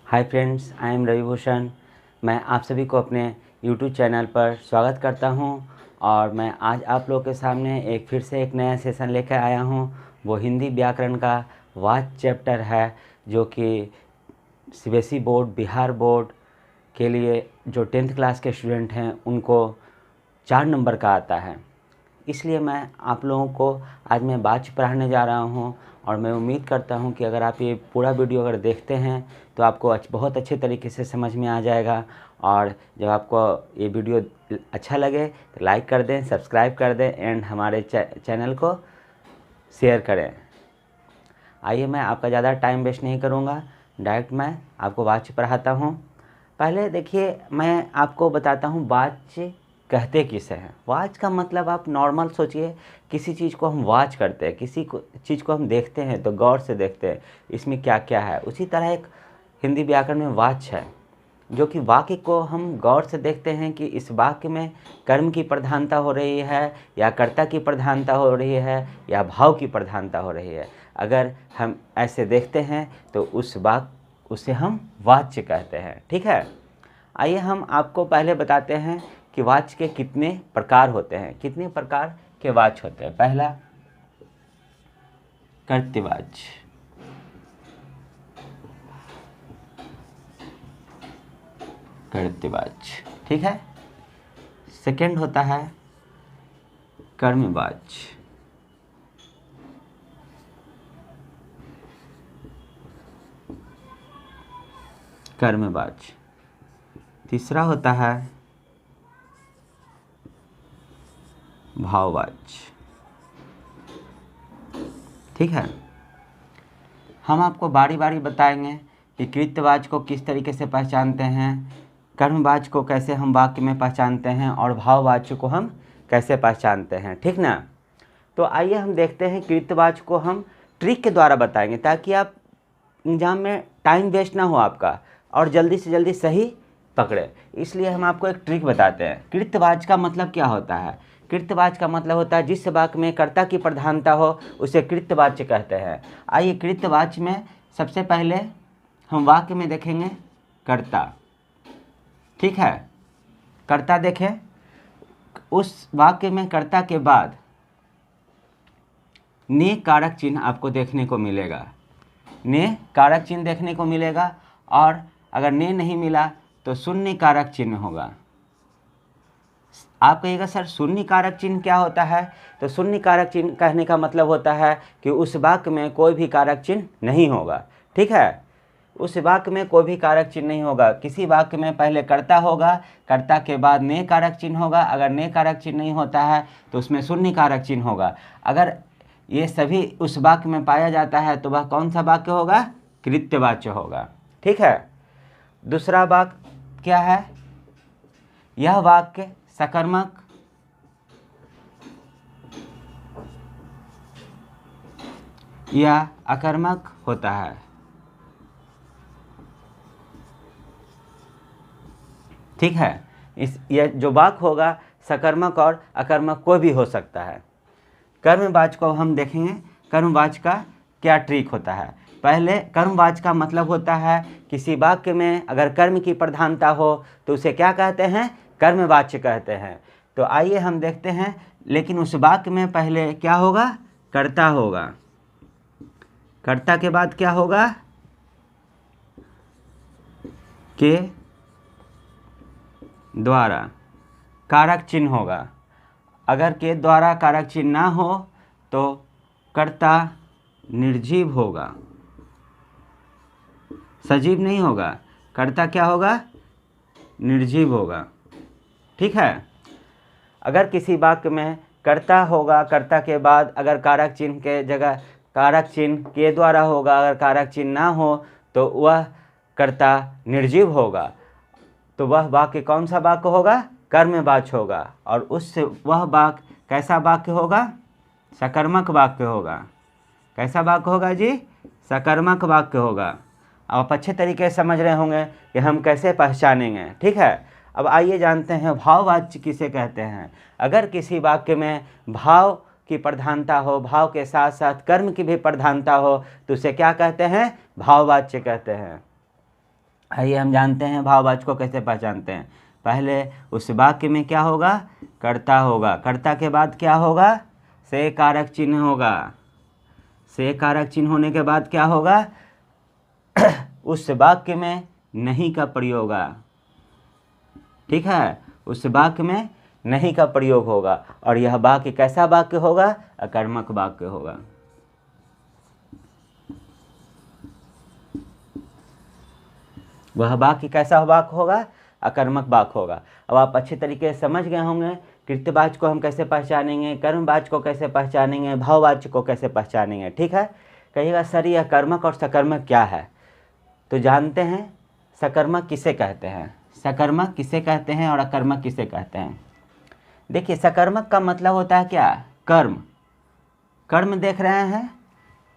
Hi friends, I am Ravi Bhushan. मैं आप सभी को अपने यूट्यूब चैनल पर स्वागत करता हूं और मैं आज आप लोगों के सामने फिर से एक नया सेशन लेकर आया हूं। वो हिंदी व्याकरण का वाच चैप्टर है जो कि सीबीएसई बोर्ड, बिहार बोर्ड के लिए जो 10th क्लास के स्टूडेंट हैं उनको 4 नंबर का आता है। इसलिए मैं आप लोगों को आज मैं वाच पढ़ाने जा रहा हूं और मैं उम्मीद करता हूं कि अगर आप ये पूरा वीडियो अगर देखते हैं तो आपको बहुत अच्छे तरीके से समझ में आ जाएगा। और जब आपको ये वीडियो अच्छा लगे तो लाइक कर दें, सब्सक्राइब कर दें एंड हमारे चैनल को शेयर करें। आइए, मैं आपका ज़्यादा टाइम वेस्ट नहीं करूँगा, डायरेक्ट मैं आपको वाच पढ़ाता हूँ। पहले देखिए, मैं आपको बताता हूँ वाच कहते किसे हैं। वाच का मतलब आप नॉर्मल सोचिए, किसी चीज़ को हम वाच करते हैं, चीज़ को हम देखते हैं तो गौर से देखते हैं इसमें क्या क्या है। उसी तरह एक हिंदी व्याकरण में वाच है जो कि वाक्य को हम गौर से देखते हैं कि इस वाक्य में कर्म की प्रधानता हो रही है या कर्ता की प्रधानता हो रही है या भाव की प्रधानता हो रही है। अगर हम ऐसे देखते हैं तो उसे हम वाच्य कहते हैं। ठीक है, आइए हम आपको पहले बताते हैं कि वाच्य के कितने प्रकार होते हैं, कितने प्रकार के वाच्य होते हैं। पहला कर्तृवाच्य, ठीक है। सेकंड होता है कर्मवाच्य, तीसरा होता है भाववाच्य। ठीक है, हम आपको बारी बारी बताएंगे कि कृत्यवाच्य को किस तरीके से पहचानते हैं, कर्मवाच्य को कैसे हम वाक्य में पहचानते हैं और भाववाच्य को हम कैसे पहचानते हैं। ठीक ना। तो आइए हम देखते हैं। कृत्यवाच्य को हम ट्रिक के द्वारा बताएंगे ताकि आप एग्जाम में टाइम वेस्ट ना हो आपका और जल्दी से जल्दी सही पकड़े। इसलिए हम आपको एक ट्रिक बताते हैं। कृत्यवाच्य का मतलब क्या होता है? कृत्यवाच्य का मतलब होता है जिस वाक्य में कर्ता की प्रधानता हो उसे कृत्यवाच्य कहते हैं। आइए, कृत्यवाच्य में सबसे पहले हम वाक्य में देखेंगे कर्ता। ठीक है, कर्ता देखें, उस वाक्य में कर्ता के बाद ने कारक चिन्ह आपको देखने को मिलेगा। ने कारक चिन्ह देखने को मिलेगा और अगर ने नहीं मिला तो शून्य कारक चिन्ह होगा। आप कहिएगा सर शून्य कारक चिन्ह क्या होता है? तो शून्य कारक चिन्ह कहने का मतलब होता है कि उस वाक्य में कोई भी कारक चिन्ह नहीं होगा। ठीक है, उस वाक्य में कोई भी कारक चिन्ह नहीं होगा। किसी वाक्य में पहले कर्ता होगा, कर्ता के बाद ने कारक चिन्ह होगा। अगर ने कारक चिन्ह नहीं होता है तो उसमें शून्य कारक चिन्ह होगा। अगर ये सभी उस वाक्य में पाया जाता है तो वह कौन सा वाक्य होगा? कृत्यवाच्य होगा। ठीक है, दूसरा वाक्य क्या है? यह वाक्य सकर्मक या अकर्मक होता है। ठीक है, यह जो वाक्य होगा सकर्मक और अकर्मक कोई भी हो सकता है। कर्मवाच्य को हम देखेंगे। कर्मवाच्य का क्या ट्रिक होता है? पहले कर्मवाच्य का मतलब होता है किसी वाक्य में अगर कर्म की प्रधानता हो तो उसे क्या कहते हैं? कर्मवाच्य कहते हैं। तो आइए हम देखते हैं। लेकिन उस वाक्य में पहले क्या होगा? कर्ता होगा। कर्ता के बाद क्या होगा? के द्वारा कारक चिन्ह होगा। अगर के द्वारा कारक चिन्ह ना हो तो कर्ता निर्जीव होगा, सजीव नहीं होगा। कर्ता क्या होगा? निर्जीव होगा। ठीक है, अगर किसी वाक्य में कर्ता होगा, कर्ता के बाद अगर कारक चिन्ह के जगह कारक चिन्ह के द्वारा होगा, अगर कारक चिन्ह ना हो तो वह कर्ता निर्जीव होगा। तो वह वाक्य कौन सा वाक्य होगा? कर्मवाच्य होगा। और उससे वह वाक्य कैसा वाक्य होगा? सकर्मक वाक्य होगा। कैसा वाक्य होगा जी? सकर्मक वाक्य होगा। आप अच्छे तरीके से समझ रहे होंगे कि हम कैसे पहचानेंगे। ठीक है, अब आइए जानते हैं भाववाच्य किसे कहते हैं। अगर किसी वाक्य में भाव की प्रधानता हो, भाव के साथ साथ कर्म की भी प्रधानता हो तो उसे क्या कहते हैं? भाववाच्य कहते हैं। आइए हम जानते हैं भाववाचक को कैसे पहचानते हैं। पहले उस वाक्य में क्या होगा, कर्ता होगा, कर्ता के बाद क्या होगा, से कारक चिन्ह होगा, से कारक चिन्ह होने के बाद क्या होगा, उस वाक्य में नहीं का प्रयोग होगा। ठीक है, उस वाक्य में नहीं का प्रयोग होगा और यह वाक्य कैसा वाक्य होगा, अकर्मक वाक्य होगा। वह वाक्य कैसा वाक्य होगा, अकर्मक वाक्य होगा। अब आप अच्छे तरीके से समझ गए होंगे कृत्यवाचक को हम कैसे पहचानेंगे, कर्मवाचक को कैसे पहचानेंगे, भाववाचक को कैसे पहचानेंगे। ठीक है, कहिएगा सर यह कर्मक और सकर्मक क्या है। तो जानते हैं सकर्मक किसे कहते हैं, सकर्मक किसे कहते हैं और अकर्मक किसे कहते हैं। देखिए सकर्मक का मतलब होता है क्या, कर्म, कर्म देख रहे हैं,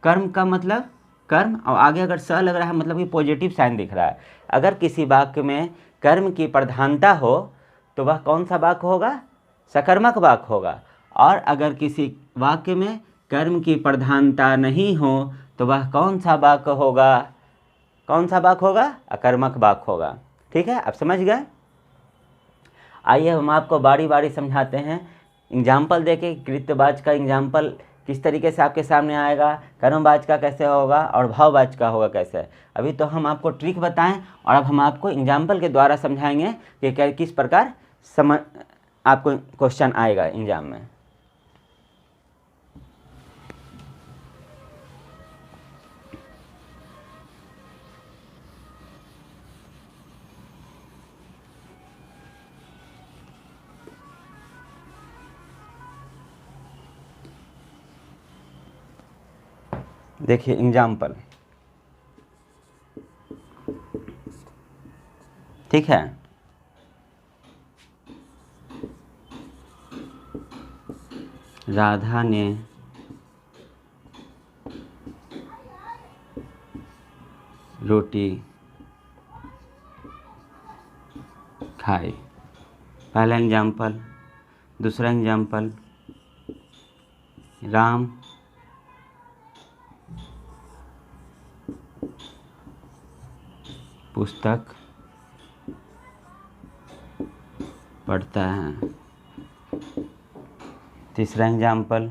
कर्म का मतलब कर्म, और आगे अगर स लग रहा है मतलब कि पॉजिटिव साइन दिख रहा है। अगर किसी वाक्य में कर्म की प्रधानता हो तो वह कौन सा वाक्य होगा, सकर्मक वाक्य होगा। और अगर किसी वाक्य में कर्म की प्रधानता नहीं हो तो वह कौन सा वाक्य होगा, कौन सा वाक्य होगा, अकर्मक वाक्य होगा। ठीक है, आप समझ गए। आइए हम आपको बारी बारी समझाते हैं, एग्जाम्पल देके कृत्यवाचक का एग्जाम्पल किस तरीके से आपके सामने आएगा, कर्मवाचक का कैसे होगा और भाववाचक का होगा कैसे। अभी तो हम आपको ट्रिक बताएं और अब हम आपको एग्जाम्पल के द्वारा समझाएंगे कि किस प्रकार समझ आपको क्वेश्चन आएगा एग्जाम में। देखिए एग्जाम्पल, ठीक है, राधा ने रोटी खाई। पहला एग्जाम्पल। दूसरा एग्जाम्पल, राम पुस्तक पढ़ता है। तीसरा एग्जाम्पल,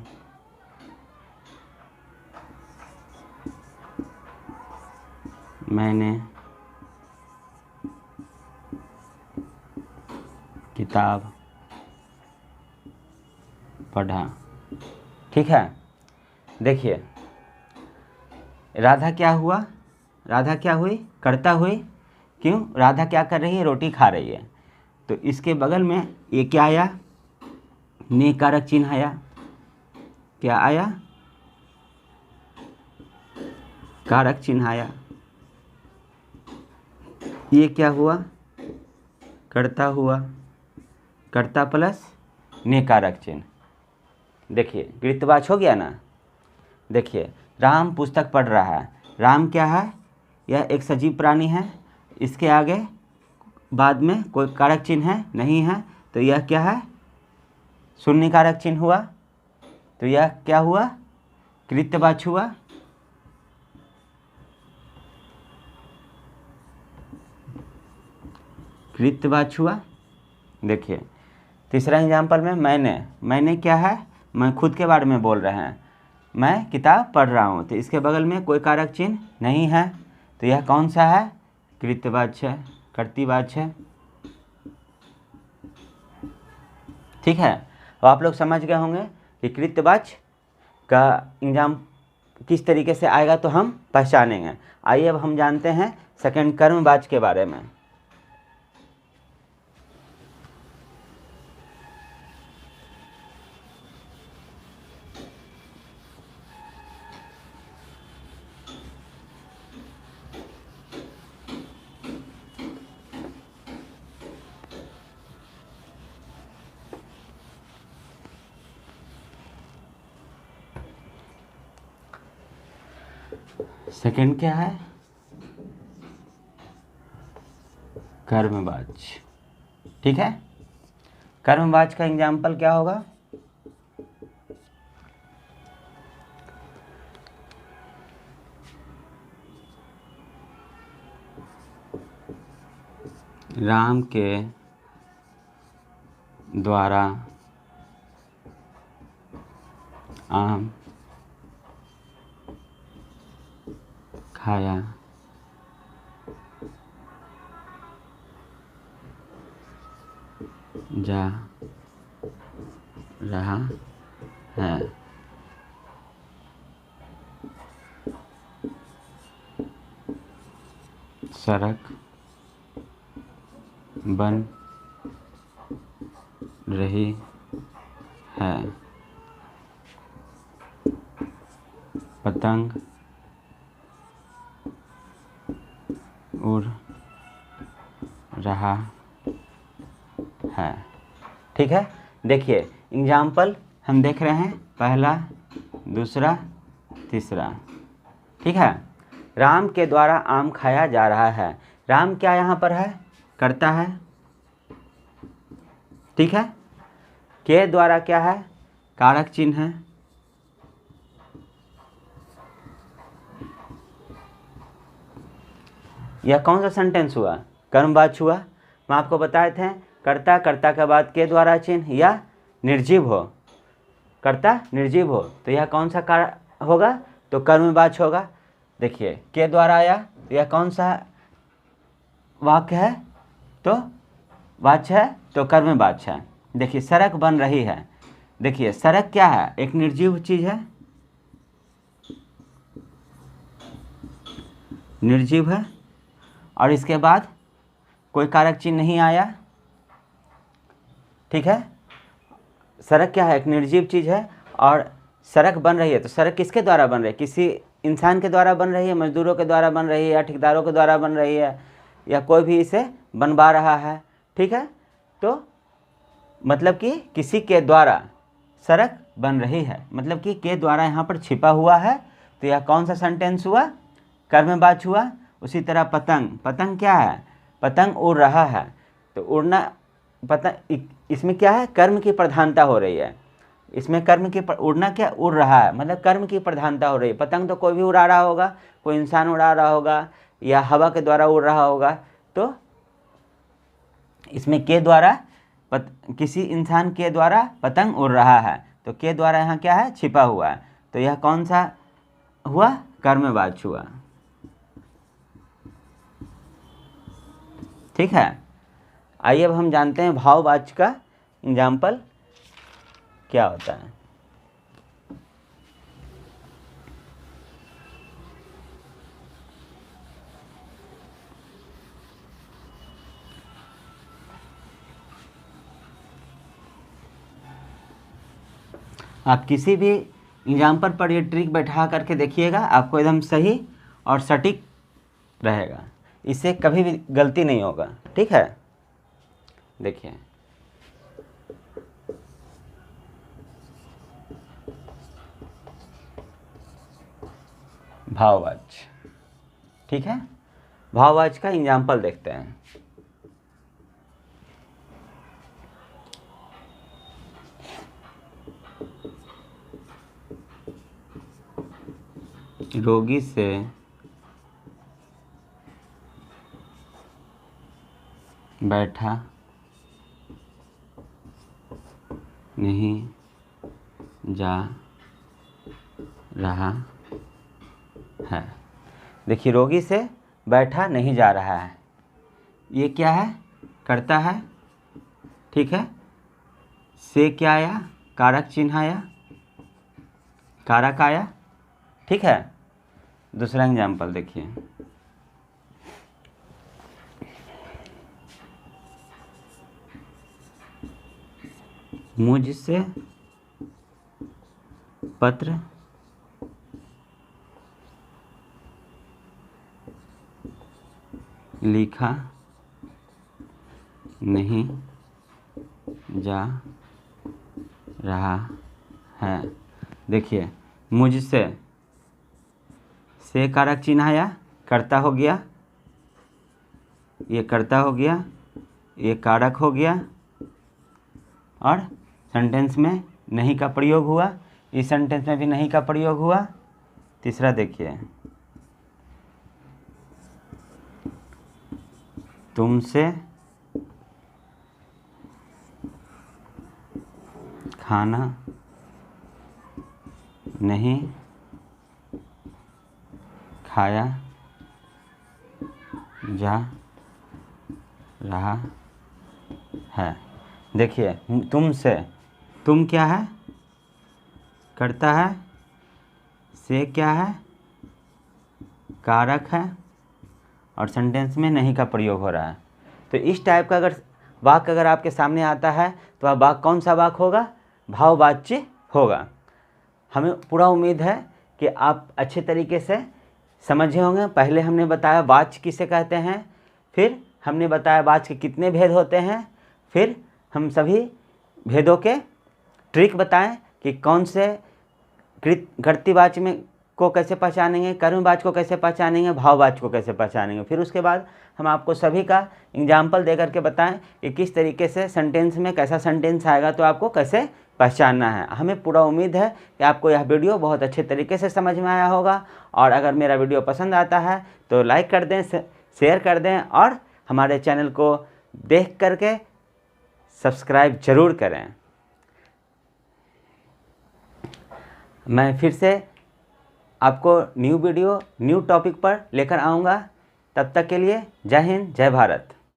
मैंने किताब पढ़ा। ठीक है, देखिए राधा क्या हुआ, राधा क्या हुई, कर्ता हुई। क्यों, राधा क्या कर रही है, रोटी खा रही है। तो इसके बगल में ये क्या आया, ने कारक चिन्ह आया। क्या आया, कारक चिन्ह आया। ये क्या हुआ, कर्ता हुआ, कर्ता प्लस ने कारक चिन्ह। देखिए कृत्यवाचक हो गया ना। देखिए राम पुस्तक पढ़ रहा है, राम क्या है, यह एक सजीव प्राणी है। इसके आगे बाद में कोई कारक चिन्ह है नहीं है, तो यह क्या है, शून्य कारक चिन्ह हुआ। तो यह क्या हुआ, कृत्यवाचक हुआ। कृत्यवाचक हुआ। देखिए तीसरा एग्जाम्पल में मैंने क्या है, मैं खुद के बारे में बोल रहे हैं, मैं किताब पढ़ रहा हूँ। तो इसके बगल में कोई कारक चिन्ह नहीं है, तो यह कौन सा है, कृत्यवाचक है, कर्तृवाचक है। ठीक है, तो आप लोग समझ गए होंगे कि कृत्यवाचक का एग्जाम किस तरीके से आएगा तो हम पहचानेंगे। आइए अब हम जानते हैं सेकंड कर्मवाचक के बारे में। सेकंड क्या है, कर्मवाचक। ठीक है, कर्मवाचक का एग्जाम्पल क्या होगा, राम के द्वारा आम खाया जा रहा है। सड़क बन रही है। पतंग उड़ रहा है। ठीक है, देखिए एग्जाम्पल हम देख रहे हैं, पहला, दूसरा, तीसरा। ठीक है, राम के द्वारा आम खाया जा रहा है। राम क्या यहाँ पर है? करता है। ठीक है, के द्वारा क्या है? कारक चिन्ह है। यह कौन सा सेंटेंस हुआ? कर्मवाच्य हुआ। हम आपको बताए थे कर्ता, कर्ता के बाद के द्वारा चिन्ह या निर्जीव हो, कर्ता निर्जीव हो तो यह कौन सा कार होगा? तो कर्मवाच्य होगा। देखिए के द्वारा आया तो यह कौन सा वाक्य है? तो वाच्य है, तो कर्मवाच्य है। देखिए सड़क बन रही है। देखिए सड़क क्या है? एक निर्जीव चीज है, निर्जीव है, और इसके बाद कोई कारक चिन्ह नहीं आया। ठीक है, सड़क क्या है? एक निर्जीव चीज है, और सड़क बन रही है तो सड़क किसके द्वारा बन रही है? किसी इंसान के द्वारा बन रही है, मजदूरों के द्वारा बन रही है, या ठेकेदारों के द्वारा बन रही है, या कोई भी इसे बनवा रहा है। ठीक है, तो मतलब कि किसी के द्वारा सड़क बन रही है, मतलब कि के द्वारा यहाँ पर छिपा हुआ है, तो यह कौन सा सेंटेंस हुआ? कर्मवाच्य हुआ। उसी तरह पतंग, पतंग क्या है? पतंग उड़ रहा है, तो उड़ना, पतंग, इसमें क्या है? कर्म की प्रधानता हो रही है। इसमें कर्म की उड़ना क्या? उड़ रहा है, मतलब कर्म की प्रधानता हो रही है। पतंग तो कोई भी उड़ा रहा होगा, कोई इंसान उड़ा रहा होगा, या हवा के द्वारा उड़ रहा होगा। तो इसमें के द्वारा किसी इंसान के द्वारा पतंग उड़ रहा है, तो के द्वारा यहाँ क्या है? छिपा हुआ है, तो यह कौन सा हुआ? कर्मवाच्य हुआ। ठीक है, आइए अब हम जानते हैं भाववाच्य का एग्जाम्पल क्या होता है। आप किसी भी एग्जाम्पल पर ये ट्रिक बैठा करके देखिएगा, आपको एकदम सही और सटीक रहेगा, इससे कभी भी गलती नहीं होगा। ठीक है, देखिए भाववाच्य। ठीक है, भाववाच्य का एग्जाम्पल देखते हैं। रोगी से बैठा नहीं जा रहा है। देखिए रोगी से बैठा नहीं जा रहा है, ये क्या है? करता है। ठीक है, से क्या आया? कारक चिन्ह आया, कारक आया। ठीक है, दूसरा एग्जाम्पल देखिए। मुझसे पत्र लिखा नहीं जा रहा है। देखिए मुझसे, से कारक चिन्ह आया, कर्ता हो गया, ये कर्ता हो गया, ये कारक हो गया, और सेंटेंस में नहीं का प्रयोग हुआ, इस सेंटेंस में भी नहीं का प्रयोग हुआ। तीसरा देखिए, तुमसे खाना नहीं खाया जा रहा है। देखिए, तुमसे, तुम क्या है, करता है, से क्या है, कारक है, और सेंटेंस में नहीं का प्रयोग हो रहा है। तो इस टाइप का अगर वाक्य अगर आपके सामने आता है तो वह वाक्य कौन सा वाक्य होगा, भाववाच्य होगा। हमें पूरा उम्मीद है कि आप अच्छे तरीके से समझे होंगे। पहले हमने बताया वाच्य किसे कहते हैं, फिर हमने बताया वाच्य के कितने भेद होते हैं, फिर हम सभी भेदों के ट्रिक बताएं कि कौन से कर्तृवाच्य में को कैसे पहचानेंगे, कर्मवाच्य को कैसे पहचानेंगे, भाववाच्य को कैसे पहचानेंगे। फिर उसके बाद हम आपको सभी का एग्जाम्पल दे करके बताएं कि किस तरीके से सेंटेंस में कैसा सेंटेंस आएगा तो आपको कैसे पहचानना है। हमें पूरा उम्मीद है कि आपको यह वीडियो बहुत अच्छे तरीके से समझ में आया होगा। और अगर मेरा वीडियो पसंद आता है तो लाइक कर दें, शेयर कर दें, और हमारे चैनल को देख करके सब्सक्राइब ज़रूर करें। मैं फिर से आपको न्यू वीडियो न्यू टॉपिक पर लेकर आऊँगा। तब तक के लिए जय हिंद, जय भारत।